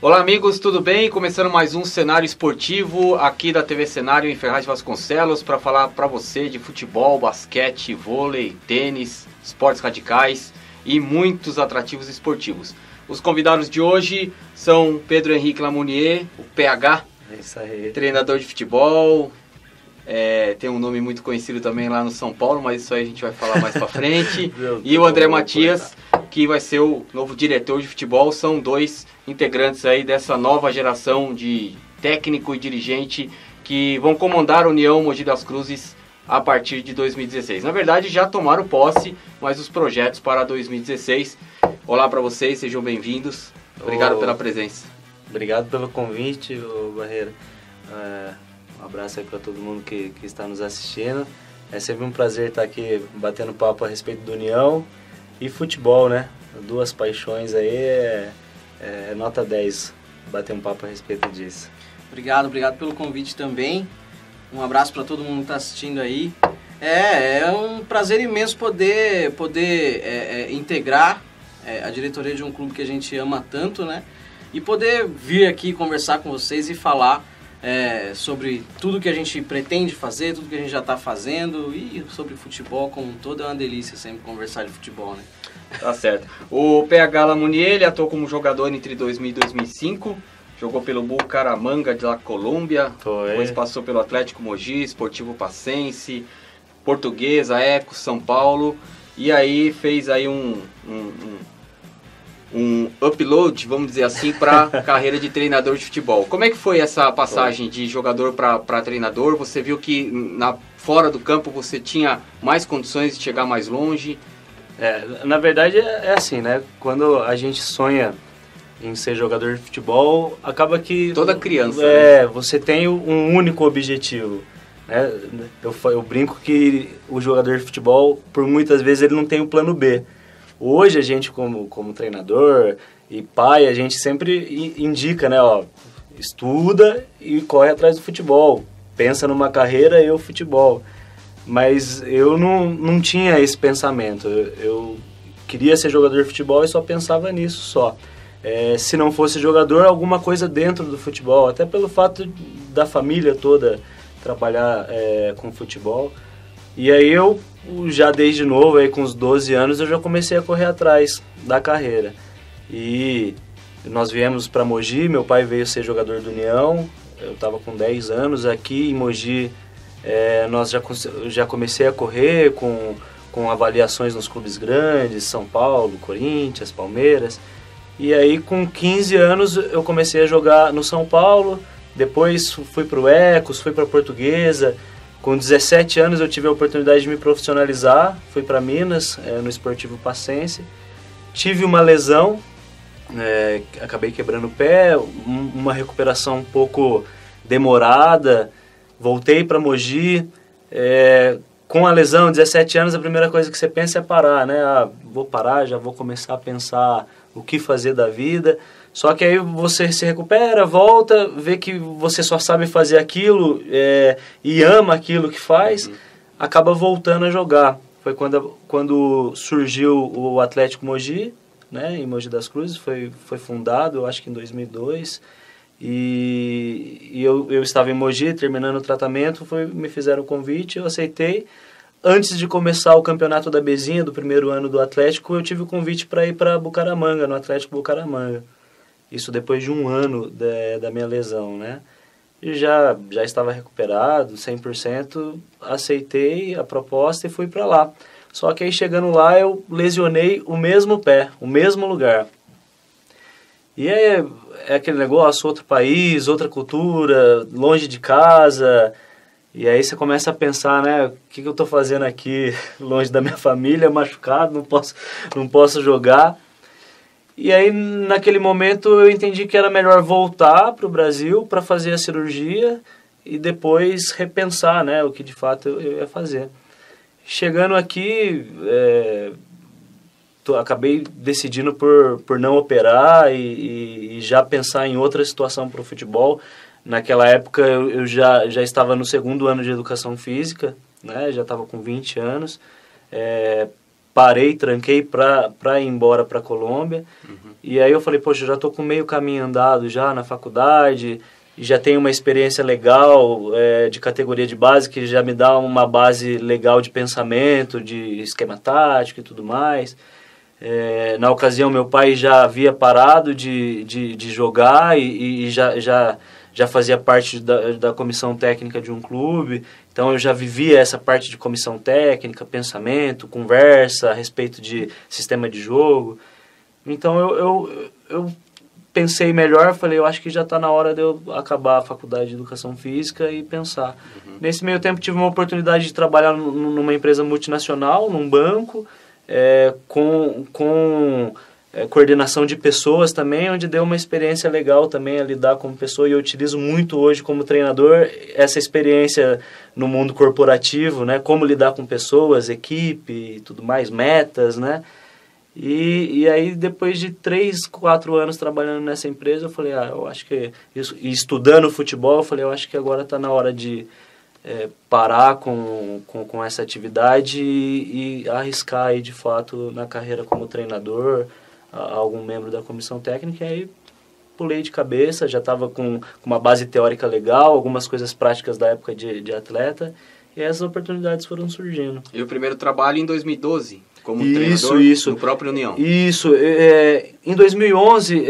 Olá amigos, tudo bem? Começando mais um cenário esportivo aqui da TV Cenário em Ferraz de Vasconcelos para falar para você de futebol, basquete, vôlei, tênis, esportes radicais e muitos atrativos esportivos. Os convidados de hoje são Pedro Henrique Lamounier, o PH, isso aí. Treinador de futebol, tem um nome muito conhecido também lá no São Paulo, mas isso aí a gente vai falar mais para frente. E o André Matias, que vai ser o novo diretor de futebol. São dois integrantes aí dessa nova geração de técnico e dirigente que vão comandar a União Mogi das Cruzes a partir de 2016. Na verdade, já tomaram posse, mas os projetos para 2016. Olá para vocês, sejam bem-vindos. Obrigado pela presença. Obrigado pelo convite, Barreira. Um abraço aí para todo mundo que está nos assistindo. É sempre um prazer estar aqui batendo papo a respeito da União e futebol, né? Duas paixões aí, nota 10 bater um papo a respeito disso. Obrigado pelo convite também. Um abraço para todo mundo que está assistindo aí. É um prazer imenso poder integrar a diretoria de um clube que a gente ama tanto, né? E poder vir aqui conversar com vocês e falar sobre tudo que a gente pretende fazer, tudo que a gente já está fazendo e sobre futebol como um todo. É uma delícia sempre conversar de futebol, né? Tá certo. O PH Lamounier, ele atuou como jogador entre 2000 e 2005, jogou pelo Bucaramanga da Colômbia, depois passou pelo Atlético Mogi, Sportivo Passense, Portuguesa, Eco, São Paulo, e aí fez aí um upload, vamos dizer assim, para a carreira de treinador de futebol. Como é que foi essa passagem de jogador para treinador? Você viu que fora do campo você tinha mais condições de chegar mais longe? Na verdade é assim, né? Quando a gente sonha em ser jogador de futebol, acaba que... Toda criança, né? Você tem um único objetivo, né? Eu brinco que o jogador de futebol, por muitas vezes, ele não tem o plano B. Hoje a gente, como treinador e pai, a gente sempre indica, né? Estuda e corre atrás do futebol. Pensa numa carreira e o futebol. Mas eu não tinha esse pensamento. Eu queria ser jogador de futebol e só pensava nisso só. Se não fosse jogador, alguma coisa dentro do futebol. Até pelo fato da família toda trabalhar com futebol. E aí eu, já desde novo, aí com uns 12 anos, eu já comecei a correr atrás da carreira. E nós viemos para Mogi, meu pai veio ser jogador do União, eu estava com 10 anos aqui em Mogi. Nós já comecei a correr com avaliações nos clubes grandes, São Paulo, Corinthians, Palmeiras. E aí com 15 anos eu comecei a jogar no São Paulo, depois fui para o Ecos, fui para a Portuguesa. Com 17 anos eu tive a oportunidade de me profissionalizar, fui para Minas, no Sportivo Passense. Tive uma lesão, acabei quebrando o pé, uma recuperação um pouco demorada. Voltei para Mogi, com a lesão, 17 anos, a primeira coisa que você pensa é parar, né? Vou parar, já vou começar a pensar o que fazer da vida. Só que aí você se recupera, volta, vê que você só sabe fazer aquilo e ama aquilo que faz, acaba voltando a jogar. Foi quando surgiu o Atlético Mogi, né, em Mogi das Cruzes, foi fundado, eu acho que em 2002. E eu estava em Mogi, terminando o tratamento, me fizeram o convite, eu aceitei. Antes de começar o campeonato da Bezinha, do primeiro ano do Atlético, eu tive o convite para ir para Bucaramanga, no Atlético Bucaramanga. Isso depois de um ano da minha lesão, né? E já estava recuperado, 100%, aceitei a proposta e fui para lá. Só que aí chegando lá eu lesionei o mesmo pé, o mesmo lugar. E é aquele negócio, outro país, outra cultura, longe de casa. E aí você começa a pensar, né? O que eu estou fazendo aqui, longe da minha família, machucado, não posso jogar. E aí, naquele momento, eu entendi que era melhor voltar para o Brasil para fazer a cirurgia e depois repensar, né, o que de fato eu ia fazer. Chegando aqui, acabei decidindo por não operar e já pensar em outra situação para o futebol. Naquela época, eu já estava no segundo ano de educação física, né, já estava com 20 anos. parei, tranquei para ir embora para a Colômbia. E aí eu falei, poxa, eu já estou com meio caminho andado já na faculdade, e já tenho uma experiência legal de categoria de base, que já me dá uma base legal de pensamento, de esquema tático e tudo mais. Na ocasião, meu pai já havia parado de jogar e já fazia parte da comissão técnica de um clube. Então, eu já vivia essa parte de comissão técnica, pensamento, conversa a respeito de sistema de jogo. Então, eu pensei melhor, falei, eu acho que já está na hora de eu acabar a faculdade de Educação Física e pensar. Nesse meio tempo, tive uma oportunidade de trabalhar numa empresa multinacional, num banco, com coordenação de pessoas também, onde deu uma experiência legal também a lidar como pessoa, e eu utilizo muito hoje como treinador essa experiência no mundo corporativo, né, como lidar com pessoas, equipe e tudo mais, metas, né, e aí depois de 3, 4 anos trabalhando nessa empresa, eu falei, eu acho que isso, e estudando futebol, eu falei, eu acho que agora está na hora de parar com essa atividade e arriscar aí de fato na carreira como treinador, algum membro da comissão técnica. E aí pulei de cabeça, já estava com uma base teórica legal, algumas coisas práticas da época de atleta, e essas oportunidades foram surgindo. E o primeiro trabalho em 2012, como treinador no próprio União. Isso, em 2011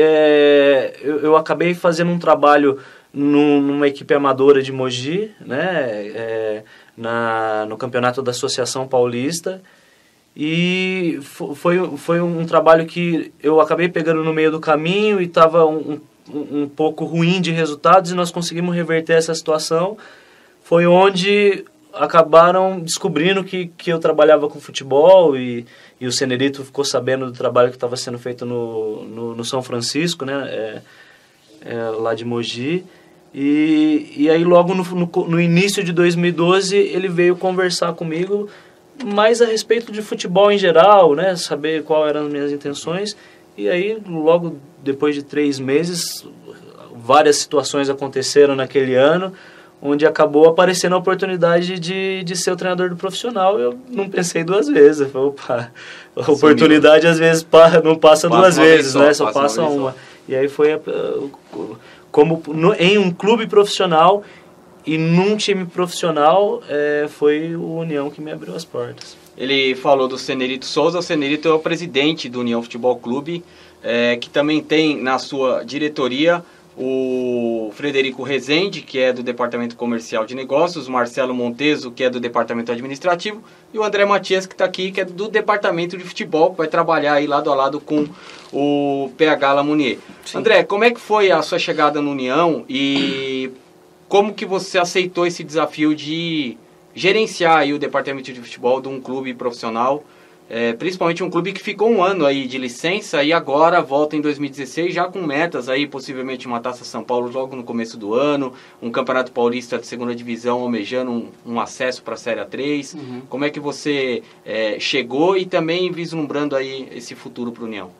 eu acabei fazendo um trabalho numa equipe amadora de Mogi, né, no campeonato da Associação Paulista, e foi um trabalho que eu acabei pegando no meio do caminho e estava um pouco ruim de resultados, e nós conseguimos reverter essa situação. Foi onde acabaram descobrindo que eu trabalhava com futebol, e o Senerito ficou sabendo do trabalho que estava sendo feito no São Francisco, né, lá de Mogi. E aí logo no início de 2012 ele veio conversar comigo mais a respeito de futebol em geral, né, saber qual eram as minhas intenções. E aí logo depois de 3 meses várias situações aconteceram naquele ano, onde acabou aparecendo a oportunidade de ser o treinador do profissional. Eu não pensei 2 vezes, eu falei, opa, a oportunidade às vezes não passa 2 vezes, né, só passa uma. E aí foi em um clube profissional e num time profissional, foi o União que me abriu as portas. Ele falou do Senerito Souza. O Senerito é o presidente do União Futebol Clube, que também tem na sua diretoria o Frederico Rezende, que é do Departamento Comercial de Negócios, o Marcelo Monteso, que é do Departamento Administrativo, e o André Matias, que está aqui, que é do Departamento de Futebol, que vai trabalhar aí lado a lado com o PH Lamounier. Sim. André, como é que foi a sua chegada no União e como que você aceitou esse desafio de gerenciar aí o Departamento de Futebol de um clube profissional, principalmente um clube que ficou 1 ano aí de licença e agora volta em 2016 já com metas aí, possivelmente uma Taça São Paulo logo no começo do ano, um Campeonato Paulista de 2ª Divisão almejando um acesso para a Série A3. Como é que você chegou e também vislumbrando aí esse futuro para o União?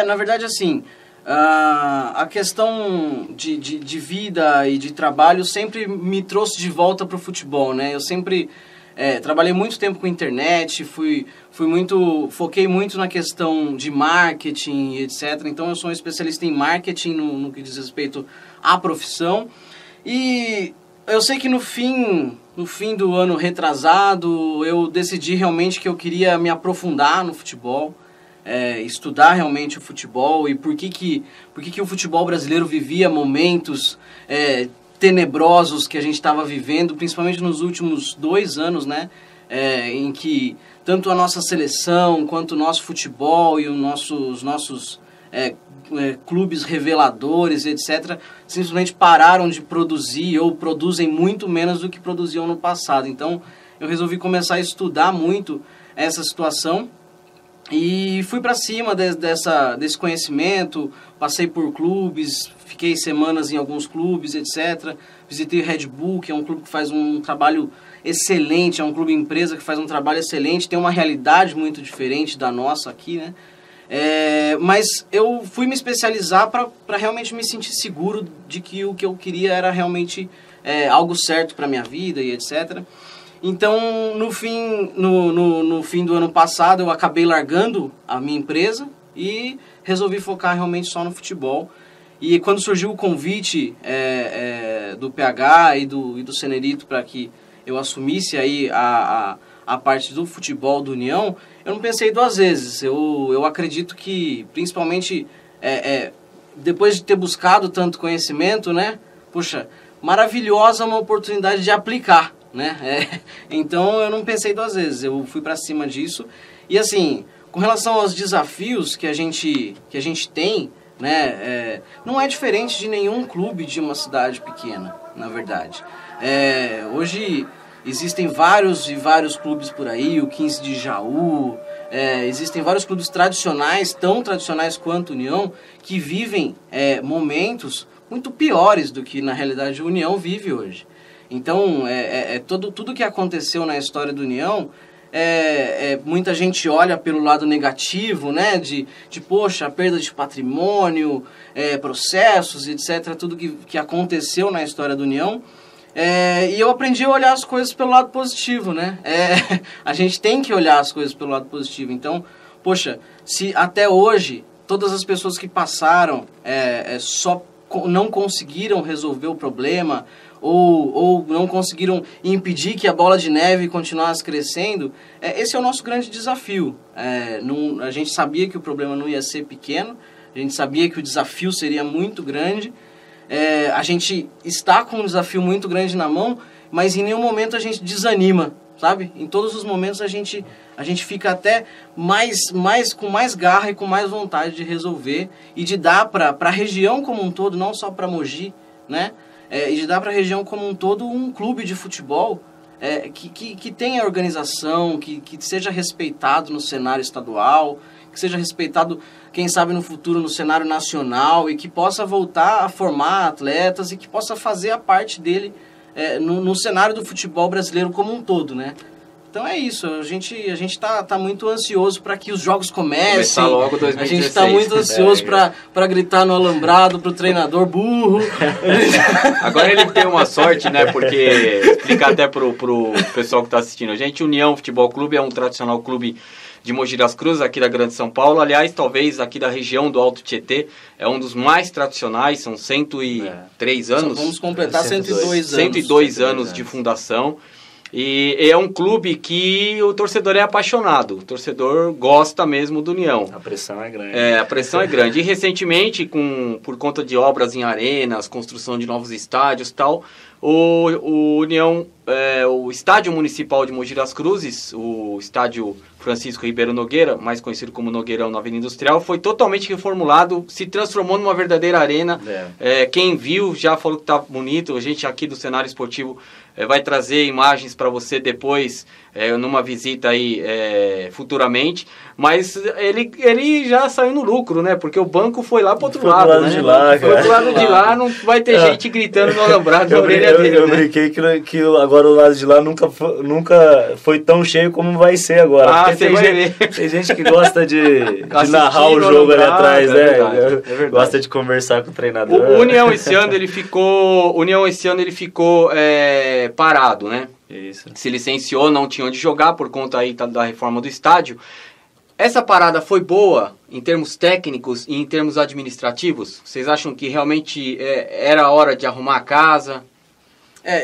Na verdade, assim, a questão de vida e de trabalho sempre me trouxe de volta para o futebol, né? Eu sempre trabalhei muito tempo com internet, foquei muito na questão de marketing e etc. Então eu sou um especialista em marketing no que diz respeito à profissão. E eu sei que no fim do ano retrasado eu decidi realmente que eu queria me aprofundar no futebol, estudar realmente o futebol e por que o futebol brasileiro vivia momentos tenebrosos que a gente estava vivendo, principalmente nos últimos 2 anos, né, em que tanto a nossa seleção quanto o nosso futebol e os nossos clubes reveladores, etc., simplesmente pararam de produzir ou produzem muito menos do que produziam no passado. Então, eu resolvi começar a estudar muito essa situação e fui para cima desse conhecimento, passei por clubes, fiquei semanas em alguns clubes, etc. Visitei o Red Bull, que é um clube que faz um trabalho excelente, é um clube empresa que faz um trabalho excelente, tem uma realidade muito diferente da nossa aqui, né? Mas eu fui me especializar para realmente me sentir seguro de que o que eu queria era realmente algo certo para minha vida e etc. Então, no fim do ano passado, eu acabei largando a minha empresa e resolvi focar realmente só no futebol. E quando surgiu o convite do PH e do Senerito para que eu assumisse aí a parte do futebol do União, eu não pensei duas vezes. Eu acredito que, principalmente, depois de ter buscado tanto conhecimento, né? Puxa, maravilhosa uma oportunidade de aplicar, né? Então eu não pensei duas vezes, eu fui para cima disso. E assim, com relação aos desafios que a gente tem, né? Não é diferente de nenhum clube de uma cidade pequena, na verdade. Hoje existem vários clubes por aí, o 15 de Jaú, existem vários clubes tradicionais, tão tradicionais quanto a União, que vivem momentos muito piores do que na realidade a União vive hoje. Então, tudo que aconteceu na história da União, muita gente olha pelo lado negativo, né? De poxa, a perda de patrimônio, processos, etc. Tudo que aconteceu na história da União. E eu aprendi a olhar as coisas pelo lado positivo, né? A gente tem que olhar as coisas pelo lado positivo. Então, poxa, se até hoje todas as pessoas que passaram só não conseguiram resolver o problema ou não conseguiram impedir que a bola de neve continuasse crescendo, esse é o nosso grande desafio. A gente sabia que o problema não ia ser pequeno, a gente sabia que o desafio seria muito grande, a gente está com um desafio muito grande na mão, mas em nenhum momento a gente desanima, sabe? Em todos os momentos a gente fica até com mais garra e com mais vontade de resolver e de dar para a região como um todo, não só para Mogi, né? E de dar para a região como um todo um clube de futebol que tenha organização, que seja respeitado no cenário estadual, que seja respeitado, quem sabe no futuro, no cenário nacional, e que possa voltar a formar atletas e que possa fazer a parte dele no cenário do futebol brasileiro como um todo, né? Então é isso, a gente tá muito ansioso para que os jogos comecem. Começar logo 2016. A gente está muito ansioso para gritar no alambrado pro treinador burro. Agora ele tem uma sorte, né? Porque, explicar até pro pessoal que está assistindo a gente, União Futebol Clube é um tradicional clube de Mogi das Cruzes, aqui da Grande São Paulo. Aliás, talvez aqui da região do Alto Tietê, é um dos mais tradicionais, são 103 anos. Vamos completar 102 anos. 102 anos de fundação. E é um clube que o torcedor é apaixonado, o torcedor gosta mesmo do União. A pressão é grande. A pressão é grande. E recentemente, por conta de obras em arenas, construção de novos estádios e tal, o União, o estádio municipal de Mogi das Cruzes, o estádio Francisco Ribeiro Nogueira, mais conhecido como Nogueirão na Avenida Industrial, foi totalmente reformulado, se transformou numa verdadeira arena. Quem viu já falou que tá bonito. A gente aqui do cenário esportivo vai trazer imagens para você depois, numa visita aí futuramente. Mas ele já saiu no lucro, né? Porque o banco foi lá pro outro lado, né? Foi pro lado de lá, não vai ter gente gritando no alambrado na orelha dele. Eu brinquei que agora o lado de lá nunca foi tão cheio como vai ser agora. Tem gente que gosta de narrar o jogo ali atrás, né? Verdade. Gosta de conversar com o treinador. O União esse ano ele ficou parado, né? Isso. Se licenciou, não tinha onde jogar por conta aí da reforma do estádio. Essa parada foi boa em termos técnicos e em termos administrativos? Vocês acham que realmente era a hora de arrumar a casa?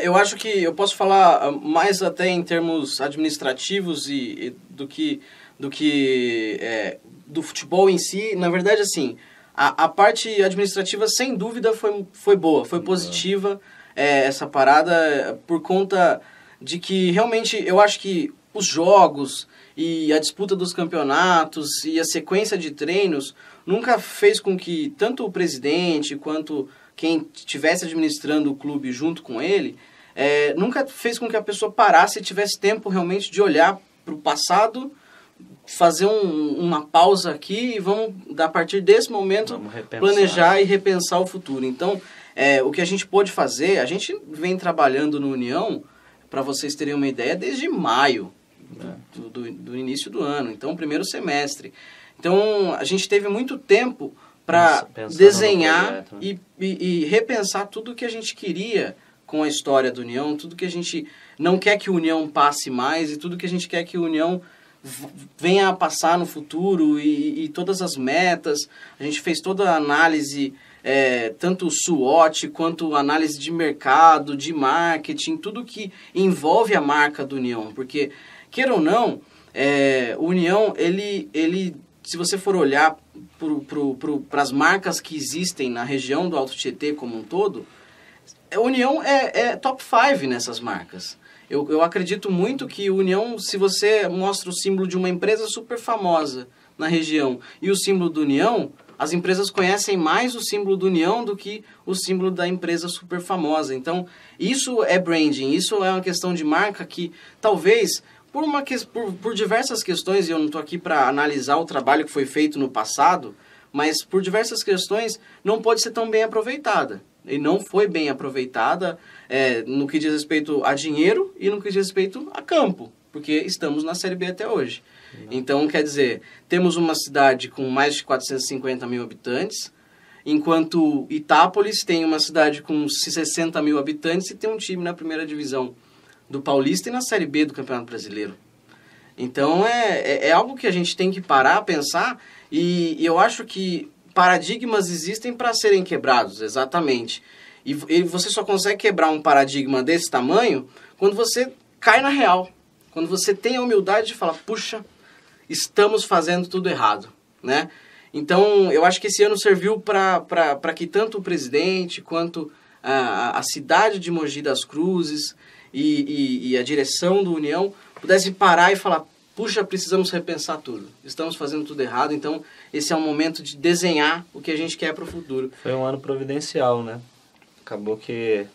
Eu acho que eu posso falar mais até em termos administrativos e do futebol em si. Na verdade, assim, a parte administrativa, sem dúvida, foi boa, foi positiva essa parada, por conta de que realmente eu acho que os jogos e a disputa dos campeonatos e a sequência de treinos nunca fez com que tanto o presidente quanto quem estivesse administrando o clube junto com ele, nunca fez com que a pessoa parasse e tivesse tempo realmente de olhar para o passado, fazer uma pausa aqui e vamos, a partir desse momento, planejar e repensar o futuro. Então, o que a gente pôde fazer, a gente vem trabalhando no União, para vocês terem uma ideia, desde maio do início do ano, então primeiro semestre. Então a gente teve muito tempo para desenhar e repensar tudo o que a gente queria com a história do União, tudo que a gente não quer que o União passe mais e tudo que a gente quer que o União venha a passar no futuro e todas as metas. A gente fez toda a análise, tanto SWOT quanto análise de mercado, de marketing, tudo que envolve a marca do União. Porque, queira ou não, o União, ele, se você for olhar para as marcas que existem na região do Alto Tietê como um todo, a União é top 5 nessas marcas. Eu acredito muito que o União, se você mostra o símbolo de uma empresa super famosa na região e o símbolo do União, as empresas conhecem mais o símbolo do União do que o símbolo da empresa super famosa. Então, isso é branding, isso é uma questão de marca que talvez, por diversas questões, e eu não estou aqui para analisar o trabalho que foi feito no passado, mas por diversas questões não pode ser tão bem aproveitada. E não foi bem aproveitada no que diz respeito a dinheiro e no que diz respeito a campo, porque estamos na Série B até hoje. Então, quer dizer, temos uma cidade com mais de 450 mil habitantes, enquanto Itápolis tem uma cidade com 60 mil habitantes e tem um time na primeira divisão do Paulista e na Série B do Campeonato Brasileiro. Então, é algo que a gente tem que parar, pensar, e eu acho que paradigmas existem para serem quebrados, exatamente. E você só consegue quebrar um paradigma desse tamanho quando você cai na real. Quando você tem a humildade de falar, puxa, estamos fazendo tudo errado, né? Então, eu acho que esse ano serviu para que tanto o presidente quanto a cidade de Mogi das Cruzes e a direção do União pudessem parar e falar, puxa, precisamos repensar tudo. Estamos fazendo tudo errado, então esse é o momento de desenhar o que a gente quer para o futuro. Foi um ano providencial, né? Acabou que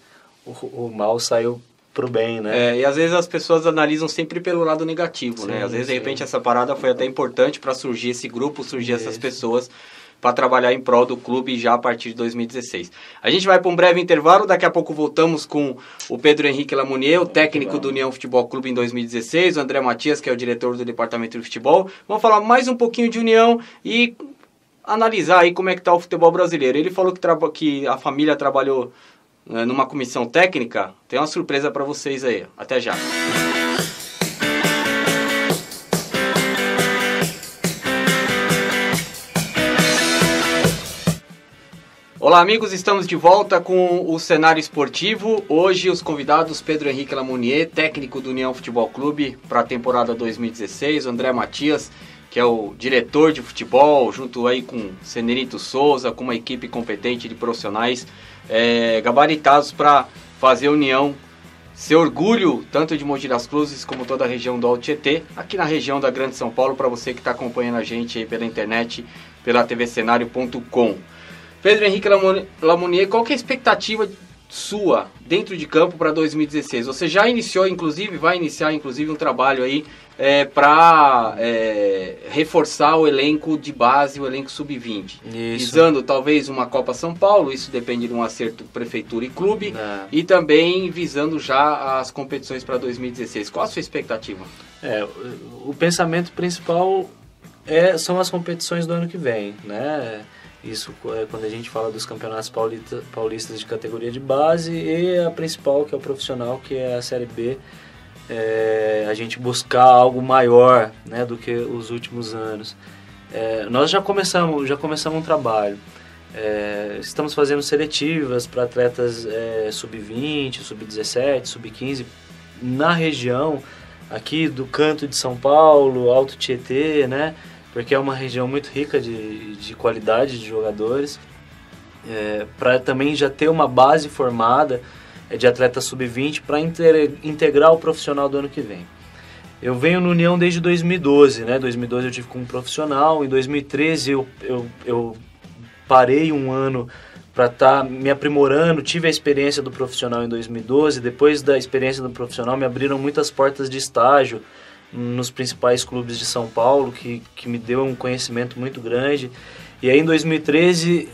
o mal saiu pro bem, né? E às vezes as pessoas analisam sempre pelo lado negativo, né? Às vezes, de repente, essa parada foi até importante para surgir esse grupo, surgir essas pessoas para trabalhar em prol do clube já a partir de 2016. A gente vai para um breve intervalo, daqui a pouco voltamos com o Pedro Henrique Lamounier, o técnico do União Futebol Clube em 2016, o André Matias, que é o diretor do departamento de futebol. Vamos falar mais um pouquinho de União e analisar aí como é que está o futebol brasileiro. Ele falou que a família trabalhou numa comissão técnica. Tem uma surpresa para vocês aí. Até já. Olá amigos, estamos de volta com o cenário esportivo. Hoje os convidados Pedro Henrique Lamounier, técnico do União Futebol Clube para a temporada 2016, André Matias, que é o diretor de futebol, junto aí com Senerito Souza, com uma equipe competente de profissionais gabaritados para fazer a União ser orgulho tanto de Mogi das Cruzes como toda a região do Alto Tietê, aqui na região da Grande São Paulo, para você que está acompanhando a gente aí pela internet, pela tvcenario.com. Pedro Henrique Lamounier, qual que é a expectativa sua dentro de campo para 2016? Você já iniciou, inclusive, vai iniciar inclusive um trabalho aí para reforçar o elenco de base, o elenco sub-20. Visando talvez uma Copa São Paulo, isso depende de um acerto prefeitura e clube, e também visando já as competições para 2016. Qual a sua expectativa? O pensamento principal são as competições do ano que vem, né? Isso quando a gente fala dos campeonatos paulistas de categoria de base e a principal, que é o profissional, que é a Série B, a gente buscar algo maior, né, do que os últimos anos. Nós já começamos um trabalho, estamos fazendo seletivas para atletas sub-20, sub-17, sub-15 na região aqui do canto de São Paulo, Alto Tietê, né? Porque é uma região muito rica de qualidade de jogadores, para também já ter uma base formada de atletas sub-20 para integrar o profissional do ano que vem. Eu venho no União desde 2012, né? 2012 eu tive como profissional, em 2013 eu parei um ano para estar me aprimorando, tive a experiência do profissional em 2012, depois da experiência do profissional me abriram muitas portas de estágio nos principais clubes de São Paulo, que me deu um conhecimento muito grande. E aí em 2013,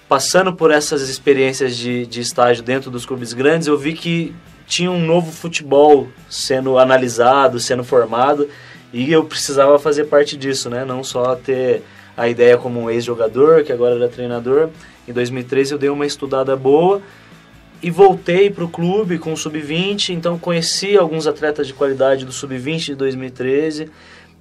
passando por essas experiências de estágio dentro dos clubes grandes, eu vi que tinha um novo futebol sendo analisado, sendo formado, e eu precisava fazer parte disso, né? Não só ter a ideia como um ex-jogador, que agora era treinador. Em 2013 eu dei uma estudada boa E voltei para o clube com o Sub-20, então conheci alguns atletas de qualidade do Sub-20 de 2013.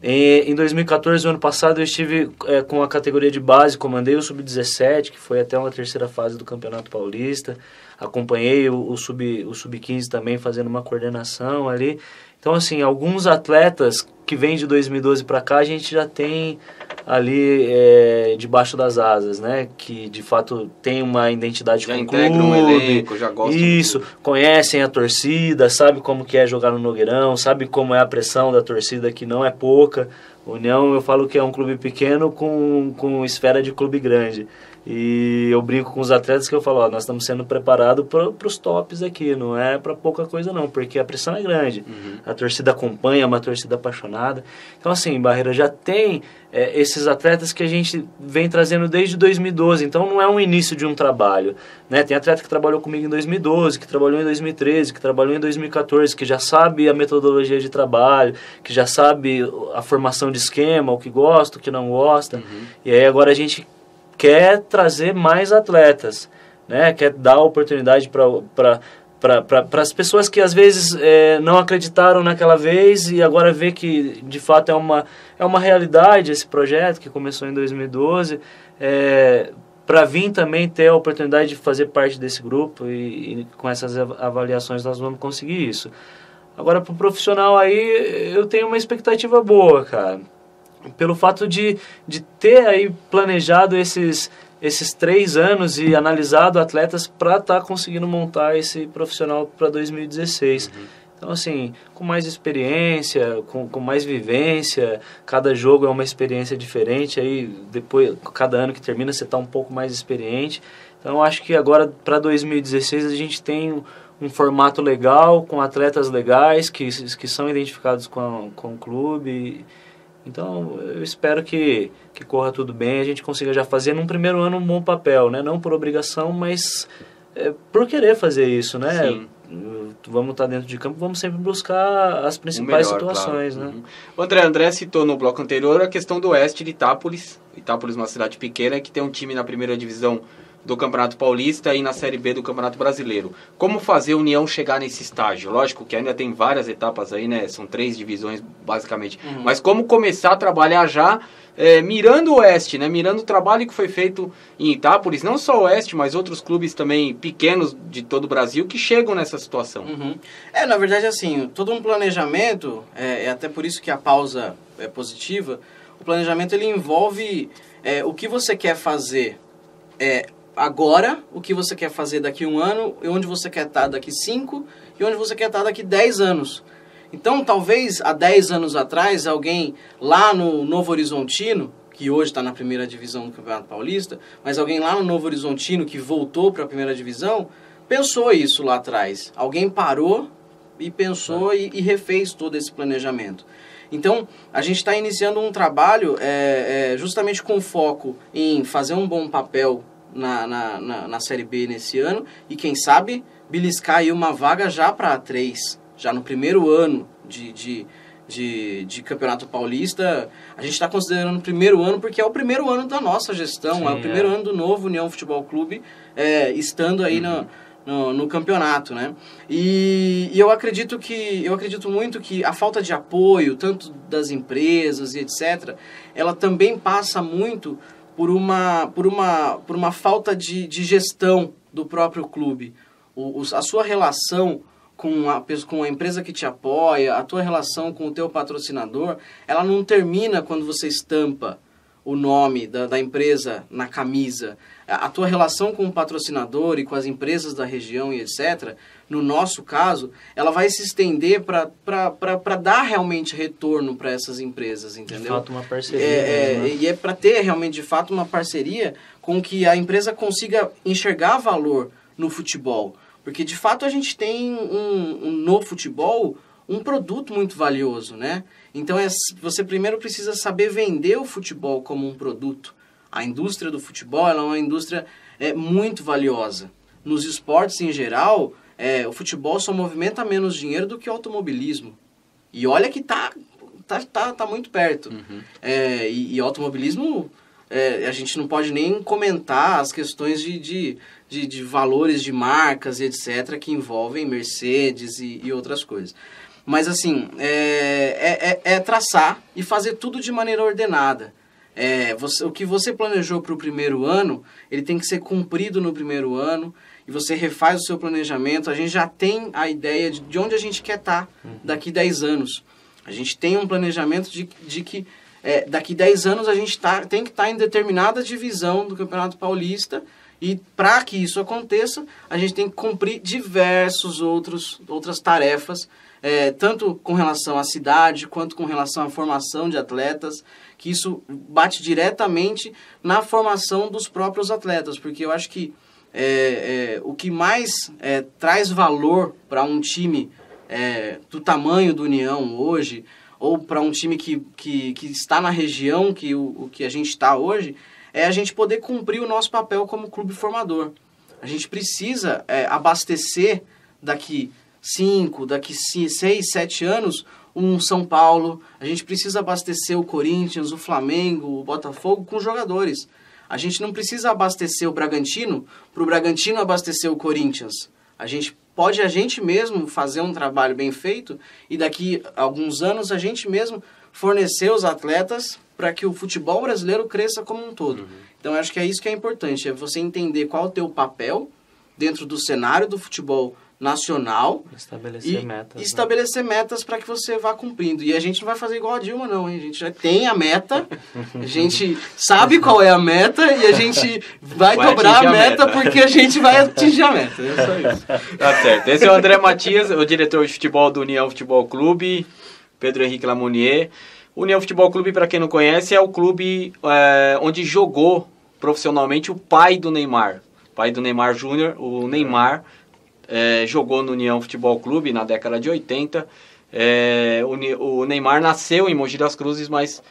Em 2014, o ano passado, eu estive com a categoria de base, comandei o Sub-17, que foi até uma terceira fase do Campeonato Paulista. Acompanhei o Sub-15 também, fazendo uma coordenação ali. Então, assim, alguns atletas que vêm de 2012 para cá, a gente já tem ali debaixo das asas, né? Que, de fato, tem uma identidade já com o clube. Já integram um elenco, já gostam. Isso, conhecem a torcida, sabe como que é jogar no Nogueirão, sabe como é a pressão da torcida, que não é pouca. União, eu falo que é um clube pequeno com esfera de clube grande. E eu brinco com os atletas que eu falo, nós estamos sendo preparados para os tops aqui, não é para pouca coisa não, porque a pressão é grande. A torcida acompanha, é uma torcida apaixonada. Então, assim, Barreira já tem esses atletas que a gente vem trazendo desde 2012, então não é um início de um trabalho, né? Tem atleta que trabalhou comigo em 2012, que trabalhou em 2013, que trabalhou em 2014, que já sabe a metodologia de trabalho, que já sabe a formação de esquema, o que gosta, o que não gosta. E aí agora a gente quer trazer mais atletas, né? Quer dar oportunidade para as pessoas que às vezes não acreditaram naquela vez e agora vê que de fato é uma realidade esse projeto que começou em 2012, para vir também ter a oportunidade de fazer parte desse grupo e com essas avaliações nós vamos conseguir isso. Agora, para o profissional aí, eu tenho uma expectativa boa, cara. Pelo fato de ter aí planejado esses 3 anos e analisado atletas para estar conseguindo montar esse profissional para 2016. Então, assim, com mais experiência, com mais vivência, cada jogo é uma experiência diferente, aí depois, cada ano que termina, você está um pouco mais experiente. Então, eu acho que agora, para 2016, a gente tem um formato legal, com atletas legais, que são identificados com o clube. Então, eu espero que corra tudo bem, a gente consiga já fazer num primeiro ano um bom papel, né? Não por obrigação, mas por querer fazer isso, né? Sim. Vamos estar dentro de campo, vamos sempre buscar as principais situações, claro. né? O André citou no bloco anterior a questão do Oeste de Itápolis. Itápolis é uma cidade pequena que tem um time na primeira divisão do Campeonato Paulista e na Série B do Campeonato Brasileiro. Como fazer a União chegar nesse estágio? Lógico que ainda tem várias etapas aí, né? São 3 divisões, basicamente. Mas como começar a trabalhar já mirando o Oeste, né? Mirando o trabalho que foi feito em Itápolis, não só o Oeste, mas outros clubes também pequenos de todo o Brasil que chegam nessa situação. Na verdade, assim, todo um planejamento, é até por isso que a pausa é positiva, o planejamento ele envolve o que você quer fazer agora, o que você quer fazer daqui a 1 ano, e onde você quer estar daqui 5, e onde você quer estar daqui 10 anos. Então, talvez, há 10 anos atrás, alguém lá no Novo Horizontino, que hoje está na primeira divisão do Campeonato Paulista, mas alguém lá no Novo Horizontino, que voltou para a primeira divisão, pensou isso lá atrás. Alguém parou e pensou e refez todo esse planejamento. Então, a gente está iniciando um trabalho justamente com foco em fazer um bom papel na Série B nesse ano e, quem sabe, beliscar aí uma vaga já para A3, já no primeiro ano de Campeonato Paulista. A gente está considerando o primeiro ano porque é o primeiro ano da nossa gestão. Sim, é o primeiro ano do novo União Futebol Clube estando aí no campeonato, né? E eu acredito muito que a falta de apoio, tanto das empresas e etc., ela também passa muito por uma falta de gestão do próprio clube. A sua relação com a empresa que te apoia, a tua relação com o teu patrocinador, ela não termina quando você estampa o nome da empresa na camisa. A tua relação com o patrocinador e com as empresas da região e etc., no nosso caso, ela vai se estender para dar realmente retorno para essas empresas, entendeu? De fato, uma parceria. E é para ter realmente, de fato, uma parceria com que a empresa consiga enxergar valor no futebol. Porque, de fato, a gente tem no futebol um produto muito valioso, né? Então, você primeiro precisa saber vender o futebol como um produto. A indústria do futebol ela é uma indústria muito valiosa. Nos esportes, em geral, o futebol só movimenta menos dinheiro do que o automobilismo. E olha que tá muito perto. E automobilismo a gente não pode nem comentar as questões de valores de marcas e etc. que envolvem Mercedes e outras coisas. Mas assim, é traçar e fazer tudo de maneira ordenada. O que você planejou para o primeiro ano, ele tem que ser cumprido no primeiro ano, e você refaz o seu planejamento. A gente já tem a ideia de onde a gente quer estar daqui 10 anos. A gente tem um planejamento de que daqui 10 anos a gente tem que estar em determinada divisão do Campeonato Paulista, e para que isso aconteça, a gente tem que cumprir outras tarefas, tanto com relação à cidade, quanto com relação à formação de atletas, que isso bate diretamente na formação dos próprios atletas, porque eu acho que o que mais traz valor para um time do tamanho do União hoje, ou para um time que está na região que a gente está hoje, é a gente poder cumprir o nosso papel como clube formador. A gente precisa abastecer daqui 6, 7 anos um São Paulo, a gente precisa abastecer o Corinthians, o Flamengo, o Botafogo com jogadores. A gente não precisa abastecer o Bragantino para o Bragantino abastecer o Corinthians. A gente mesmo fazer um trabalho bem feito e daqui a alguns anos a gente mesmo fornecer os atletas para que o futebol brasileiro cresça como um todo. Então eu acho que é isso que é importante, é você entender qual é o teu papel dentro do cenário do futebol nacional, estabelecer metas para que você vá cumprindo. E a gente não vai fazer igual a Dilma, não, hein? A gente já tem a meta, a gente sabe qual é a meta e a gente vai dobrar a meta porque a gente vai atingir a meta. É só isso. Tá certo. Esse é o André Matias, o diretor de futebol do União Futebol Clube, Pedro Henrique Lamonier. O União Futebol Clube, para quem não conhece, é o clube onde jogou profissionalmente o pai do Neymar Júnior, o Neymar. Jogou no União Futebol Clube na década de 80. O Neymar nasceu em Mogi das Cruzes, mas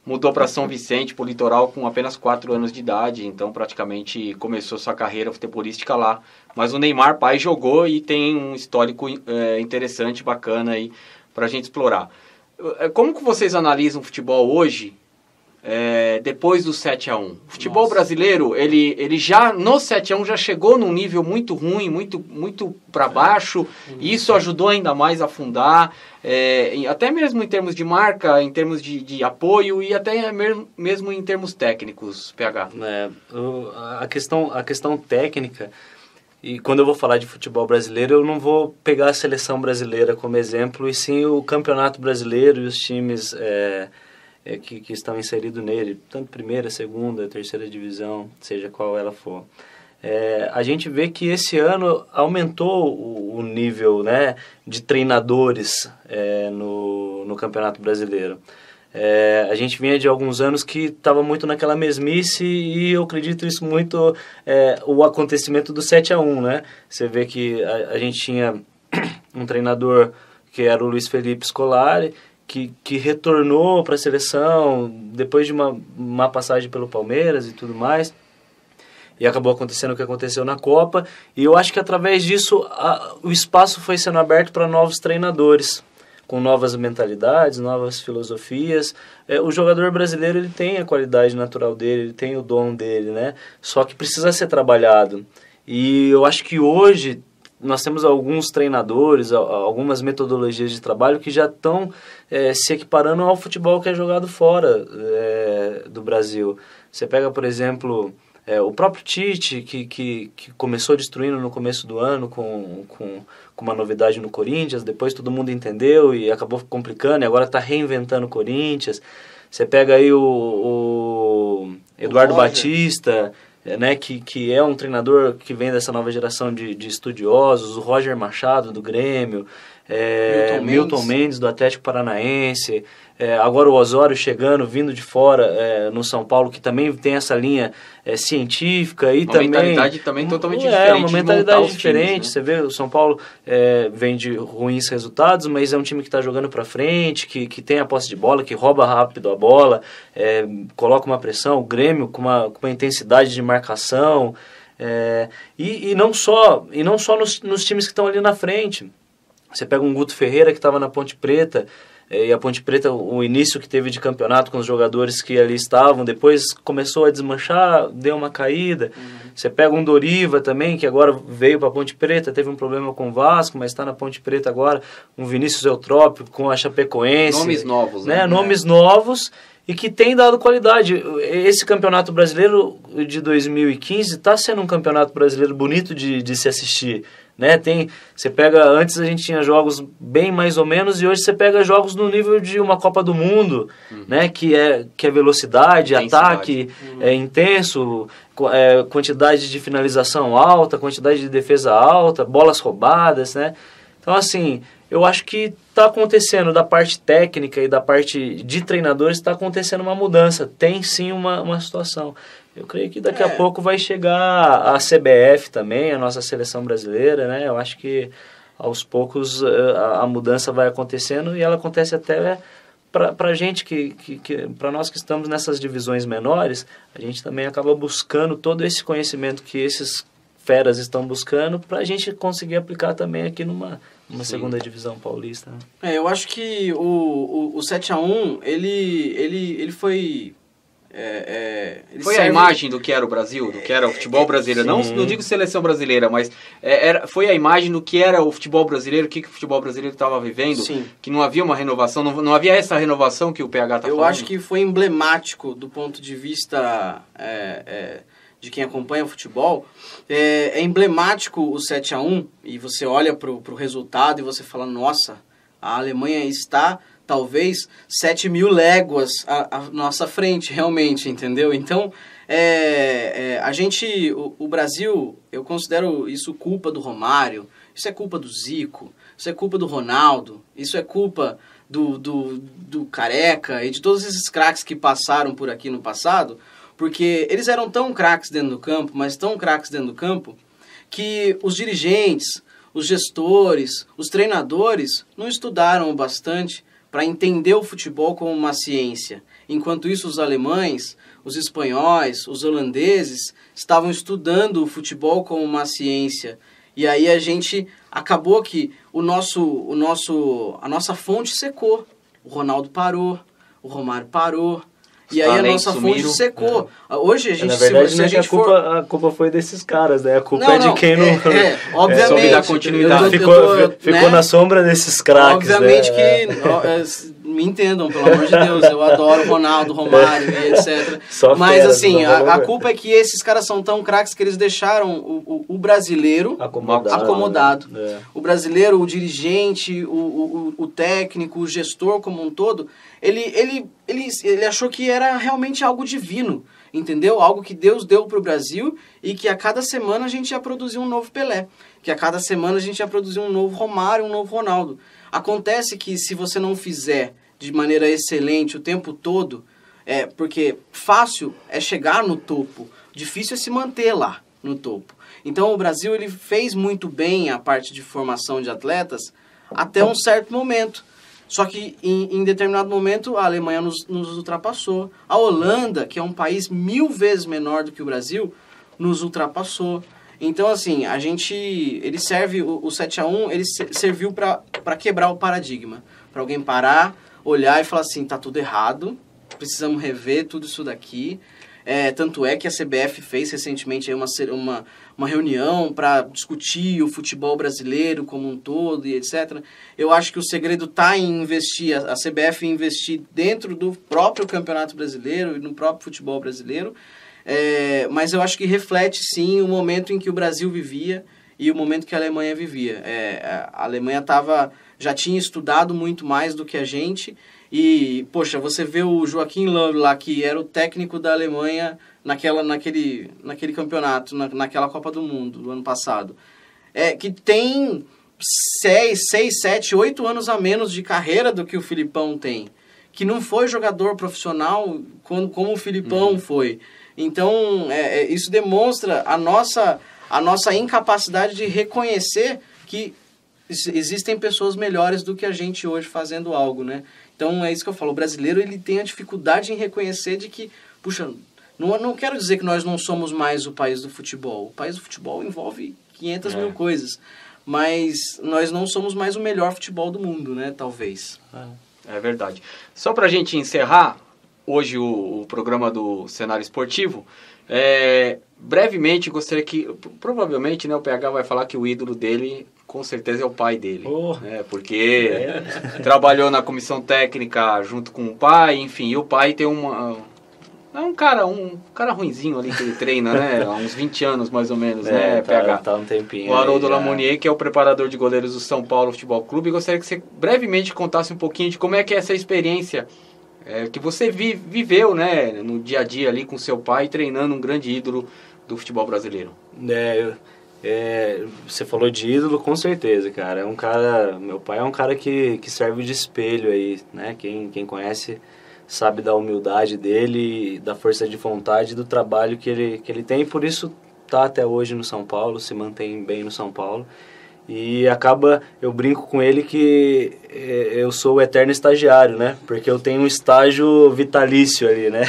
mudou para São Vicente, para o litoral, com apenas 4 anos de idade. Então, praticamente, começou sua carreira futebolística lá. Mas o Neymar, pai, jogou e tem um histórico interessante, bacana aí, para a gente explorar. Como que vocês analisam o futebol hoje, depois do 7-1? O futebol brasileiro, ele já no 7-1 já chegou num nível muito ruim, muito para baixo, e isso ajudou ainda mais a afundar, até mesmo em termos de marca, em termos de apoio e até mesmo em termos técnicos, PH. A questão técnica, e quando eu vou falar de futebol brasileiro, eu não vou pegar a seleção brasileira como exemplo, e sim o campeonato brasileiro e os times que estão inseridos nele, tanto primeira, segunda, terceira divisão, seja qual ela for. A gente vê que esse ano aumentou o nível, né, de treinadores no Campeonato Brasileiro. A gente vinha de alguns anos que estava muito naquela mesmice, e eu acredito isso muito o acontecimento do 7-1, né? Você vê que a gente tinha um treinador que era o Luiz Felipe Scolari, que retornou para a seleção depois de uma passagem pelo Palmeiras e tudo mais, e acabou acontecendo o que aconteceu na Copa, e eu acho que através disso o espaço foi sendo aberto para novos treinadores, com novas mentalidades, novas filosofias. O jogador brasileiro, ele tem a qualidade natural dele, ele tem o dom dele, né? Só que precisa ser trabalhado, e eu acho que hoje nós temos alguns treinadores, algumas metodologias de trabalho que já estão se equiparando ao futebol que é jogado fora do Brasil. Você pega, por exemplo, o próprio Tite, que começou destruindo no começo do ano com uma novidade no Corinthians, depois todo mundo entendeu e acabou complicando, e agora está reinventando o Corinthians. Você pega aí o Eduardo Batista, né, que é um treinador que vem dessa nova geração de estudiosos, o Roger Machado do Grêmio, Milton Mendes do Atlético Paranaense, agora o Osório chegando, vindo de fora no São Paulo, que também tem essa linha científica e também... Uma mentalidade também totalmente diferente. Uma mentalidade diferente, times, né? Você vê, o São Paulo vem de ruins resultados, mas é um time que está jogando para frente, que tem a posse de bola, que rouba rápido a bola, coloca uma pressão, o Grêmio com uma intensidade de marcação, e não só nos times que estão ali na frente. Você pega um Guto Ferreira, que estava na Ponte Preta, E a Ponte Preta, o início que teve de campeonato com os jogadores que ali estavam, depois começou a desmanchar, deu uma caída. Você pega um Doriva também, que agora veio para a Ponte Preta, teve um problema com o Vasco, mas está na Ponte Preta agora. Um Vinícius Eutrópio com a Chapecoense. Nomes novos, né? Nomes novos e que tem dado qualidade. Esse Campeonato Brasileiro de 2015 está sendo um Campeonato Brasileiro bonito de se assistir. Né? Você pega, antes a gente tinha jogos bem mais ou menos, e hoje você pega jogos no nível de uma Copa do Mundo, né? que é velocidade, ataque, é intenso, quantidade de finalização alta, quantidade de defesa alta, bolas roubadas, né? Então, assim, eu acho que está acontecendo da parte técnica e da parte de treinadores, está acontecendo uma mudança, tem sim uma situação. Eu creio que daqui a pouco vai chegar a CBF também, a nossa seleção brasileira, né? Eu acho que aos poucos a mudança vai acontecendo, e ela acontece até para gente para nós que estamos nessas divisões menores, a gente também acaba buscando todo esse conhecimento que esses feras estão buscando para a gente conseguir aplicar também aqui numa segunda divisão paulista. Né? Eu acho que o 7-1 ele foi... foi a imagem do que era o Brasil, do que era o futebol brasileiro. Não digo seleção brasileira, mas foi a imagem do que era o futebol brasileiro, o que o futebol brasileiro estava vivendo. Sim. Que não havia uma renovação, não havia essa renovação que o PH está falando. Eu acho que foi emblemático do ponto de vista de quem acompanha o futebol. É emblemático o 7-1, e você olha para o resultado e você fala, nossa, a Alemanha está... talvez 7.000 léguas à nossa frente, realmente, entendeu? Então, o Brasil, eu considero isso culpa do Romário, isso é culpa do Zico, isso é culpa do Ronaldo, isso é culpa do Careca e de todos esses craques que passaram por aqui no passado, porque eles eram tão craques dentro do campo, mas tão craques dentro do campo, que os dirigentes, os gestores, os treinadores não estudaram o bastante para entender o futebol como uma ciência. Enquanto isso, os alemães, os espanhóis, os holandeses estavam estudando o futebol como uma ciência. E aí a gente acabou que a nossa fonte secou. O Ronaldo parou, o Romário parou. E aí a nossa fonte secou. Hoje a gente, na verdade, a culpa foi desses caras, né? A culpa é de quem não... obviamente. Da continuidade. Ficou na sombra desses craques. Obviamente que... me entendam, pelo amor de Deus. Eu adoro Ronaldo, Romário e etc. Mas assim, a culpa é que esses caras são tão craques que eles deixaram o brasileiro acomodado. O brasileiro, o dirigente, o técnico, o gestor como um todo, ele achou que era realmente algo divino, entendeu? Algo que Deus deu para o Brasil, e que a cada semana a gente ia produzir um novo Pelé, que a cada semana a gente ia produzir um novo Romário, um novo Ronaldo. Acontece que se você não fizer de maneira excelente o tempo todo, porque fácil é chegar no topo, difícil é se manter lá no topo. Então o Brasil ele fez muito bem a parte de formação de atletas até um certo momento. Só que em determinado momento a Alemanha nos ultrapassou. A Holanda, que é um país 1000 vezes menor do que o Brasil, nos ultrapassou. Então, assim, ele serve, o 7-1, ele serviu para quebrar o paradigma. Para alguém parar, olhar e falar assim, tá tudo errado, precisamos rever tudo isso daqui. Tanto é que a CBF fez recentemente aí uma reunião para discutir o futebol brasileiro como um todo e etc. Eu acho que o segredo está em investir, a CBF investir dentro do próprio Campeonato Brasileiro e no próprio futebol brasileiro. Mas eu acho que reflete sim o momento em que o Brasil vivia e o momento que a Alemanha vivia. A Alemanha já tinha estudado muito mais do que a gente. E, poxa, você vê o Joachim Löw lá, que era o técnico da Alemanha naquele campeonato, naquela Copa do Mundo do ano passado, que tem 6, 7, 8 anos a menos de carreira do que o Filipão tem, que não foi jogador profissional como o Filipão foi. Então, isso demonstra a nossa incapacidade de reconhecer que existem pessoas melhores do que a gente hoje fazendo algo, né? Então, é isso que eu falo. O brasileiro ele tem a dificuldade em reconhecer de que, puxa, não quero dizer que nós não somos mais o país do futebol. O país do futebol envolve 500 mil coisas. Mas nós não somos mais o melhor futebol do mundo, né? Talvez. É verdade. Só pra gente encerrar hoje o programa do Cenário Esportivo, brevemente gostaria que, provavelmente, né, o PH vai falar que o ídolo dele com certeza é o pai dele, porque trabalhou na comissão técnica junto com o pai, enfim, e o pai tem um cara ruinzinho ali que ele treina, né, há uns 20 anos mais ou menos, né, PH? Tá um tempinho. O Haroldo Lamonier, que é o preparador de goleiros do São Paulo Futebol Clube, e gostaria que você brevemente contasse um pouquinho de como é que é essa experiência que você viveu, né, no dia a dia ali com seu pai, treinando um grande ídolo do futebol brasileiro. Você falou de ídolo, com certeza, cara. Meu pai é um cara que serve de espelho aí, né? Quem conhece sabe da humildade dele, da força de vontade, do trabalho que ele tem, e por isso tá até hoje no São Paulo, se mantém bem no São Paulo. E eu brinco com ele que eu sou o eterno estagiário, né? Porque eu tenho um estágio vitalício ali, né?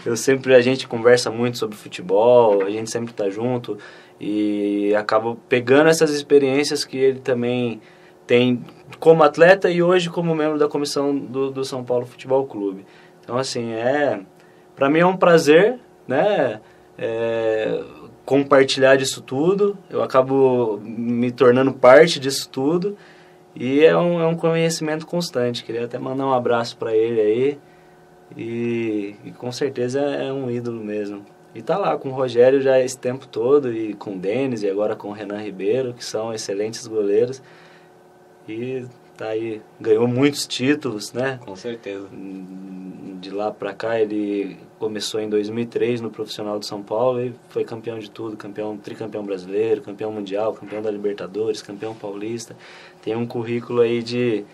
A gente conversa muito sobre futebol, a gente sempre tá junto e acabo pegando essas experiências que ele também tem como atleta e hoje como membro da comissão do São Paulo Futebol Clube. Então, assim, para mim é um prazer, né? Compartilhar disso tudo, eu acabo me tornando parte disso tudo e é um conhecimento constante. Queria até mandar um abraço para ele aí e com certeza é um ídolo mesmo. E tá lá com o Rogério já esse tempo todo e com o Denis e agora com o Renan Ribeiro, que são excelentes goleiros e tá aí, ganhou muitos títulos, né? Com certeza. De lá pra cá ele começou em 2003 no Profissional de São Paulo e foi campeão de tudo, tricampeão brasileiro, campeão mundial, campeão da Libertadores, campeão paulista. Tem um currículo aí de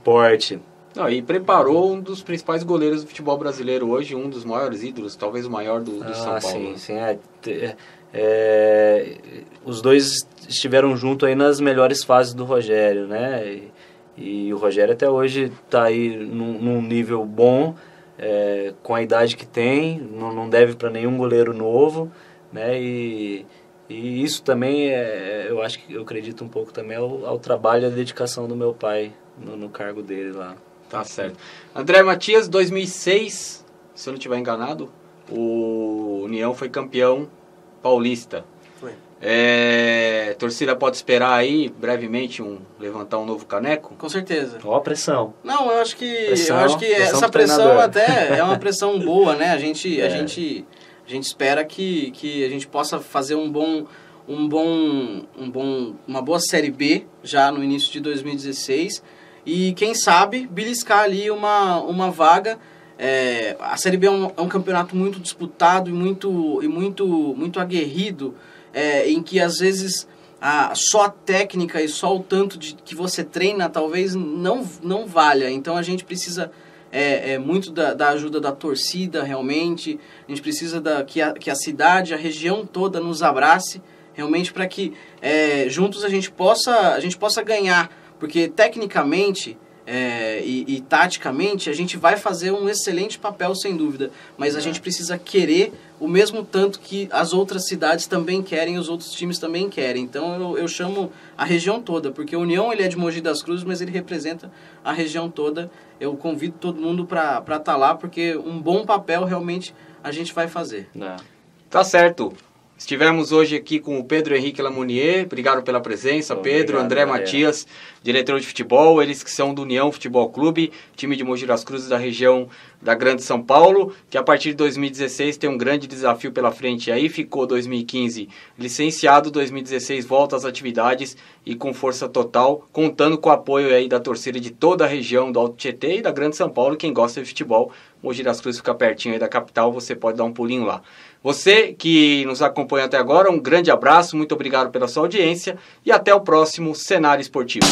porte. Não, e preparou um dos principais goleiros do futebol brasileiro hoje, um dos maiores ídolos, talvez o maior do São Paulo. Sim. Os dois estiveram junto aí nas melhores fases do Rogério, né? E o Rogério até hoje está aí num nível bom, com a idade que tem, não deve para nenhum goleiro novo, né? E isso também eu acredito um pouco também ao trabalho e à dedicação do meu pai no cargo dele lá. Tá certo. André Matias, 2006, se eu não estiver enganado, o União foi campeão paulista. Foi. A torcida pode esperar aí, brevemente, levantar um novo caneco? Com certeza. Ó, pressão. Não, eu acho que essa pressão até é uma pressão boa, né? A gente espera que a gente possa fazer uma boa Série B já no início de 2016 e quem sabe beliscar ali uma vaga. A Série B é um campeonato muito disputado e muito aguerrido, em que às vezes só a técnica e só o tanto que você treina talvez não valha. Então a gente precisa muito da ajuda da torcida realmente, a gente precisa que a cidade, a região toda nos abrace realmente para que juntos a gente possa ganhar, porque tecnicamente e taticamente a gente vai fazer um excelente papel sem dúvida, mas a gente precisa querer o mesmo tanto que as outras cidades também querem, os outros times também querem. Então eu chamo a região toda, porque o União ele é de Mogi das Cruzes, mas ele representa a região toda. Eu convido todo mundo para estar lá, porque um bom papel realmente a gente vai fazer. Tá certo. Estivemos hoje aqui com o Pedro Henrique Lamonier, obrigado pela presença, Pedro, André Matias, diretor de futebol, eles que são do União Futebol Clube, time de Mogi das Cruzes da região da Grande São Paulo, que a partir de 2016 tem um grande desafio pela frente, aí ficou 2015 licenciado, 2016 volta às atividades e com força total, contando com o apoio aí da torcida de toda a região do Alto Tietê e da Grande São Paulo, quem gosta de futebol, Mogi das Cruzes fica pertinho aí da capital, você pode dar um pulinho lá. Você que nos acompanha até agora, um grande abraço, muito obrigado pela sua audiência e até o próximo Cenário Esportivo.